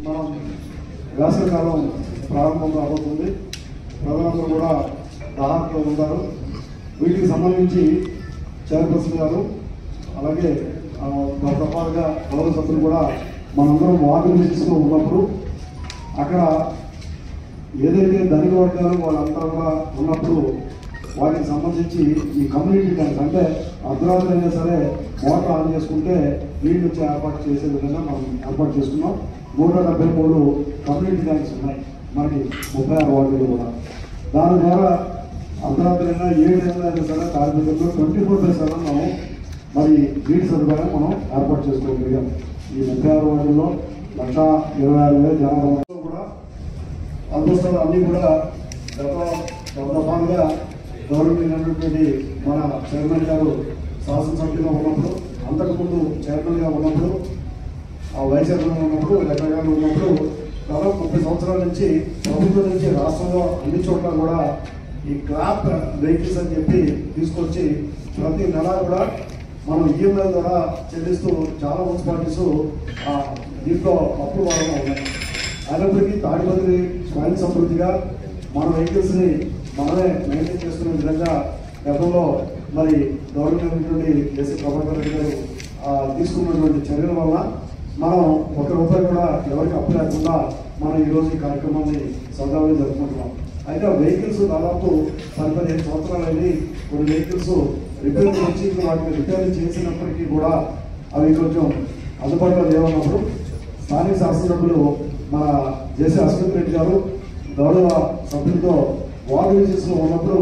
మనం వేసవికాలం ప్రారంభం కాబోతుంది. ప్రజలందరూ కూడా దాహంతో ఉంటారు. వీటికి సంబంధించి చైర్పర్సన్ గారు అలాగే రకరకాలుగా గౌరవ సభ్యులు కూడా మనందరం వార్డు విజిట్స్లో ఉన్నప్పుడు అక్కడ ఏదైతే ధనిక వర్గాలు వాళ్ళంతా కూడా ఉన్నప్పుడు వాటికి సంబంధించి ఈ కమ్యూనిటీ ట్యాంక్స్ అంటే అర్ధరాత్రి అయినా సరే మోటార్ ఆన్ చేసుకుంటే నీళ్ళు వచ్చి ఏర్పాటు చేసే విధంగా మనం ఏర్పాటు చేసుకున్నాం. 173 కమ్యూనిటీ ట్యాంక్స్ ఉన్నాయి మనకి 36 వార్డులు కూడా. దాని ద్వారా అర్ధరాత్రి అయినా 7 అయినా సరే కార్మికులు 24/7 మనం మరి నీటి సదుపాయం మనం ఏర్పాటు చేసుకోగలిగాం. ఈ 36 వార్డుల్లో 1,26,000 జనాభా కూడా అంతస్తులు అన్నీ కూడా దఫాలుగా గౌరవమైనటువంటి మన చైర్మన్ గారు శాసనసభ్యులుగా ఉన్నప్పుడు, అంతకుముందు చైర్మన్గా ఉన్నప్పుడు, వైస్ చైర్మన్గా ఉన్నప్పుడు, లెక్కగారు ఉన్నప్పుడు దాదాపు 30 సంవత్సరాల నుంచి ప్రభుత్వం నుంచి రాష్ట్రంలో అన్ని చోట్ల కూడా ఈ క్రాప్ వెహికల్స్ అని చెప్పి తీసుకొచ్చి ప్రతి నెల కూడా మనం ఈఎంఐ ద్వారా చెల్లిస్తూ చాలా మున్సిపాలిటీస్ దీంట్లో అప్పుడు వారంగా ఉన్నాయి. అయినప్పటికీ తాడిపత్రి స్వయం సమృద్ధిగా మన వెహికల్స్ని మనమే మెయింటైన్ చేసుకునే విధంగా గతంలో మరి గవర్నమెంట్ కేసీ ప్రభాకర్ రెడ్డి గారు తీసుకున్నటువంటి చర్యల వల్ల మనం ₹1 కూడా ఎవరికి అప్పు లేకుండా మనం ఈరోజు ఈ కార్యక్రమాన్ని సరదాగా జరుపుకుంటున్నాం. అయితే వెహికల్స్ దాదాపు 15 సంవత్సరాలైంది. కొన్ని వెహికల్స్ రిపేర్ వచ్చి వాటిని రిపేర్ చేసినప్పటికీ కూడా అవి కొంచెం అందుబాటులో లేవన్నప్పుడు స్థానిక శాసనసభ్యులు మన జేసీ అశ్వత్ రెడ్డి గారు గౌరవ సభ్యులతో వార్డు విజిట్స్లో ఉన్నప్పుడు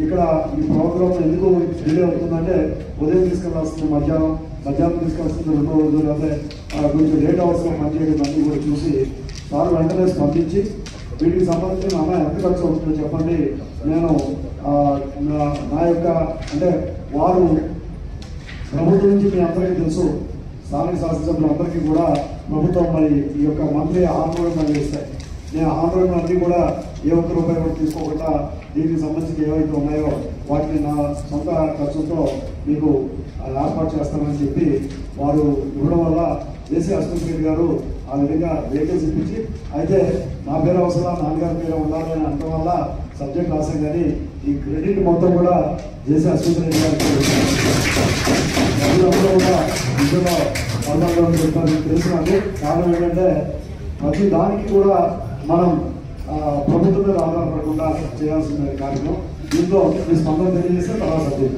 ఇక్కడ ఈ ప్రోగ్రామ్ ఎందుకు డిలే అవుతుందంటే ఉదయం తీసుకెళ్లాల్సింది మధ్యాహ్నం తీసుకెళ్లాల్సింది 2 రోజులు అంటే కొంచెం లేట్ అవర్స్లో పనిచేయడం అన్నీ కూడా చూసి సార్ వెంటనే స్పందించి వీటికి సంబంధించిన అమ్మ ఎంత ఖర్చు అవుతుందో చెప్పండి, నేను నా యొక్క అంటే వారు ప్రభుత్వం నుంచి మీ అందరికీ తెలుసు, స్థానిక శాసనసభ్యులందరికీ కూడా ప్రభుత్వం మరి ఈ యొక్క మంత్లీ ఆందోళన చేస్తాయి. నేను ఆందోళన అన్నీ కూడా ₹1 కూడా తీసుకోకుండా దీనికి సంబంధించి ఏవైతే ఉన్నాయో వాటిని నా సొంత ఖర్చుతో మీకు ఏర్పాటు చేస్తానని చెప్పి వారు ఇవ్వడం వల్ల జేసీ అశ్వత్ రెడ్డి గారు ఆ విధంగా వెహికల్స్ ఇప్పించి, అయితే నా పేరు అవసరం నాన్నగారి పేరు ఉండాలి అని అనడం వల్ల సబ్జెక్ట్ రాసాం. కానీ ఈ క్రెడిట్ మొత్తం కూడా జేసీ అశ్వత్ రెడ్డి గారికి కూడా ఇందులో పదార్థాలు చెప్తాను తెలిసినట్టు. కారణం ఏంటంటే ప్రతి దానికి కూడా మనం ప్రభుత్వం మీద ఆధారపడకుండా చేయాల్సిన కార్యక్రమం. దీంతో మీ స్పందన తెలియజేస్తే తర్వాత సబ్జెక్ట్